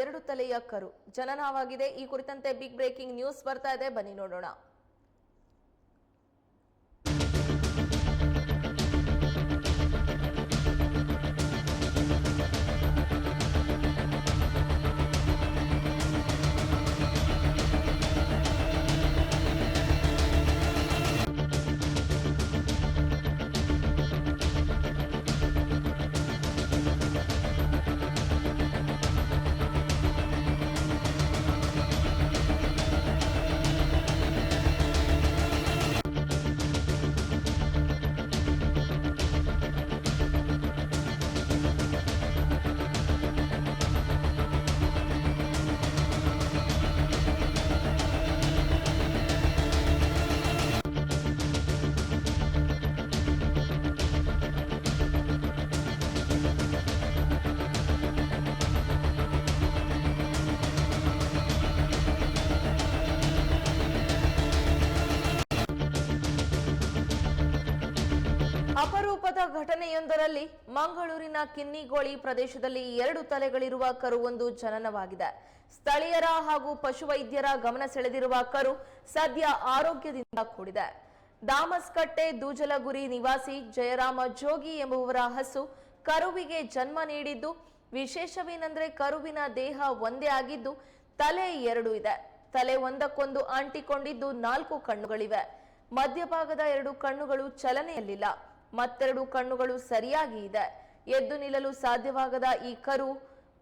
2 ತಲೆಯ ಕರು ಜನನವಾಗಿದೆ. ಈ ಕುರಿತಂತೆ ಬಿಗ್ ಬ್ರೇಕಿಂಗ್ ನ್ಯೂಸ್ ಬರ್ತಾ ಇದೆ, ಬನ್ನಿ ನೋಡೋಣ. ಅಪರೂಪದ ಘಟನೆಯೊಂದರಲ್ಲಿ ಮಂಗಳೂರಿನ ಕಿನ್ನಿಗೋಳಿ ಪ್ರದೇಶದಲ್ಲಿ 2 ತಲೆಗಳಿರುವ ಕರುವೊಂದು ಜನನವಾಗಿದೆ. ಸ್ಥಳೀಯರ ಹಾಗೂ ಪಶುವೈದ್ಯರ ಗಮನ ಸೆಳೆದಿರುವ ಕರು ಸದ್ಯ ಆರೋಗ್ಯದಿಂದ ಕೂಡಿದೆ. ದಾಮಸ್ಕಟ್ಟೆ ದೂಜಲಗುರಿ ನಿವಾಸಿ ಜಯರಾಮ ಜೋಗಿ ಎಂಬುವರ ಹಸು ಕರುವಿಗೆ ಜನ್ಮ ನೀಡಿದ್ದು, ವಿಶೇಷವೇನೆಂದರೆ ಕರುವಿನ ದೇಹ ಒಂದೇ ಆಗಿದ್ದು ತಲೆ 2 ಇದೆ. ತಲೆ ಒಂದಕ್ಕೊಂದು ಅಂಟಿಕೊಂಡಿದ್ದು 4 ಕಣ್ಣುಗಳಿವೆ. ಮಧ್ಯಭಾಗದ 2 ಕಣ್ಣುಗಳು ಚಲನೆಯಲ್ಲಿಲ್ಲ, ಮತ್ತೆರಡು ಕಣ್ಣುಗಳು ಸರಿಯಾಗಿ ಇದೆ. ಎದ್ದು ನಿಲ್ಲಲು ಸಾಧ್ಯವಾಗದ ಈ ಕರು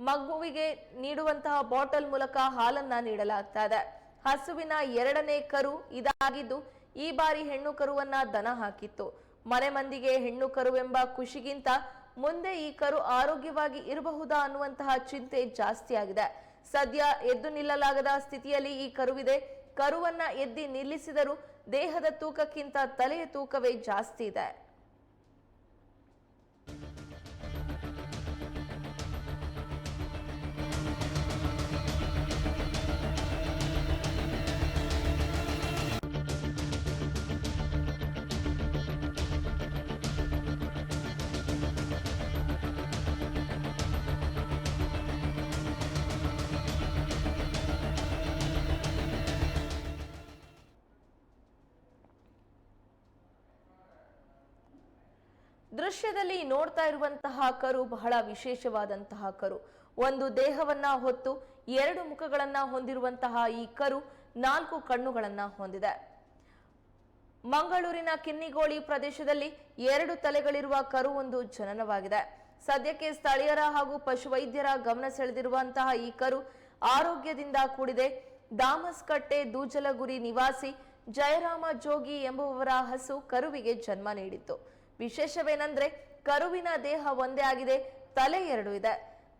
ಮಗುವಿಗೆ ನೀಡುವಂತಹ ಬಾಟಲ್ ಮೂಲಕ ಹಾಲನ್ನ ನೀಡಲಾಗ್ತಾ ಇದೆ. ಹಸುವಿನ 2ನೇ ಕರು ಇದಾಗಿದ್ದು ಈ ಬಾರಿ ಹೆಣ್ಣು ಕರುವನ್ನ ದನ ಹಾಕಿತ್ತು. ಮನೆ ಮಂದಿಗೆ ಹೆಣ್ಣು ಕರುವೆಂಬ ಖುಷಿಗಿಂತ ಮುಂದೆ ಈ ಕರು ಆರೋಗ್ಯವಾಗಿ ಇರಬಹುದಾ ಅನ್ನುವಂತಹ ಚಿಂತೆ ಜಾಸ್ತಿ ಆಗಿದೆ. ಸದ್ಯ ಎದ್ದು ನಿಲ್ಲಲಾಗದ ಸ್ಥಿತಿಯಲ್ಲಿ ಈ ಕರುವಿದೆ. ಕರುವನ್ನ ಎದ್ದಿ ನಿಲ್ಲಿಸಿದರೂ ದೇಹದ ತೂಕಕ್ಕಿಂತ ತಲೆಯ ತೂಕವೇ ಜಾಸ್ತಿ ಇದೆ. ದೃಶ್ಯದಲ್ಲಿ ನೋಡ್ತಾ ಇರುವಂತಹ ಕರು ಬಹಳ ವಿಶೇಷವಾದಂತಹ ಕರು. ಒಂದು ದೇಹವನ್ನ ಹೊತ್ತು 2 ಮುಖಗಳನ್ನ ಹೊಂದಿರುವಂತಹ ಈ ಕರು 4 ಕಣ್ಣುಗಳನ್ನ ಹೊಂದಿದೆ. ಮಂಗಳೂರಿನ ಕಿನ್ನಿಗೋಳಿ ಪ್ರದೇಶದಲ್ಲಿ 2 ತಲೆಗಳಿರುವ ಕರು ಒಂದು ಜನನವಾಗಿದೆ. ಸದ್ಯಕ್ಕೆ ಸ್ಥಳೀಯರ ಹಾಗೂ ಪಶುವೈದ್ಯರ ಗಮನ ಸೆಳೆದಿರುವಂತಹ ಈ ಕರು ಆರೋಗ್ಯದಿಂದ ಕೂಡಿದೆ. ದಾಮಸ್ಕಟ್ಟೆ ದೂಜಲಗುರಿ ನಿವಾಸಿ ಜಯರಾಮ ಜೋಗಿ ಎಂಬುವವರ ಹಸು ಕರುವಿಗೆ ಜನ್ಮ ನೀಡಿತ್ತು. ವಿಶೇಷವೇನೆಂದ್ರೆ ಕರುವಿನ ದೇಹ ಒಂದೇ ಆಗಿದೆ, ತಲೆ 2 ಇದೆ.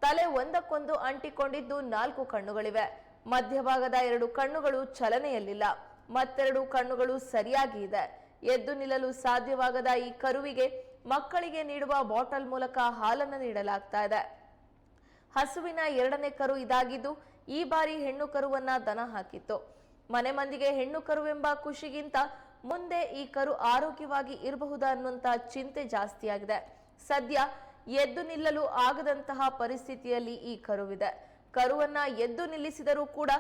ತಲೆ ಒಂದಕ್ಕೊಂದು ಅಂಟಿಕೊಂಡಿದ್ದು 4 ಕಣ್ಣುಗಳಿವೆ. ಮಧ್ಯಭಾಗದ 2 ಕಣ್ಣುಗಳು ಚಲನೆಯಲ್ಲಿಲ್ಲ, ಮತ್ತೆರಡು ಕಣ್ಣುಗಳು ಸರಿಯಾಗಿ ಇದೆ. ಎದ್ದು ನಿಲ್ಲಲು ಸಾಧ್ಯವಾಗದ ಈ ಕರುವಿಗೆ ಮಕ್ಕಳಿಗೆ ನೀಡುವ ಬಾಟಲ್ ಮೂಲಕ ಹಾಲನ್ನು ನೀಡಲಾಗ್ತಾ ಇದೆ. ಹಸುವಿನ 2ನೇ ಕರು ಇದಾಗಿದ್ದು ಈ ಬಾರಿ ಹೆಣ್ಣು ಕರುವನ್ನ ದನ ಹಾಕಿತ್ತು. ಮನೆ ಮಂದಿಗೆ ಹೆಣ್ಣು ಕರುವೆಂಬ ಖುಷಿಗಿಂತ ಮುಂದೆ ಈ ಕರು ಆರೋಗ್ಯವಾಗಿ ಇರಬಹುದಾ ಅನ್ನುವಂತ ಚಿಂತೆ ಜಾಸ್ತಿ ಆಗಿದೆ. ಸದ್ಯ ಎದ್ದು ನಿಲ್ಲಲು ಆಗದಂತಹ ಪರಿಸ್ಥಿತಿಯಲ್ಲಿ ಈ ಕರುವಿದೆ. ಕರುವನ್ನ ಎದ್ದು ನಿಲ್ಲಿಸಿದರೂ ಕೂಡ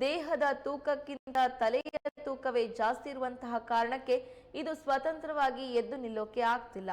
ದೇಹದ ತೂಕಕ್ಕಿಂತ ತಲೆಯ ತೂಕವೇ ಜಾಸ್ತಿ ಇರುವಂತಹ ಕಾರಣಕ್ಕೆ ಇದು ಸ್ವತಂತ್ರವಾಗಿ ಎದ್ದು ನಿಲ್ಲೋಕೆ ಆಗ್ತಿಲ್ಲ.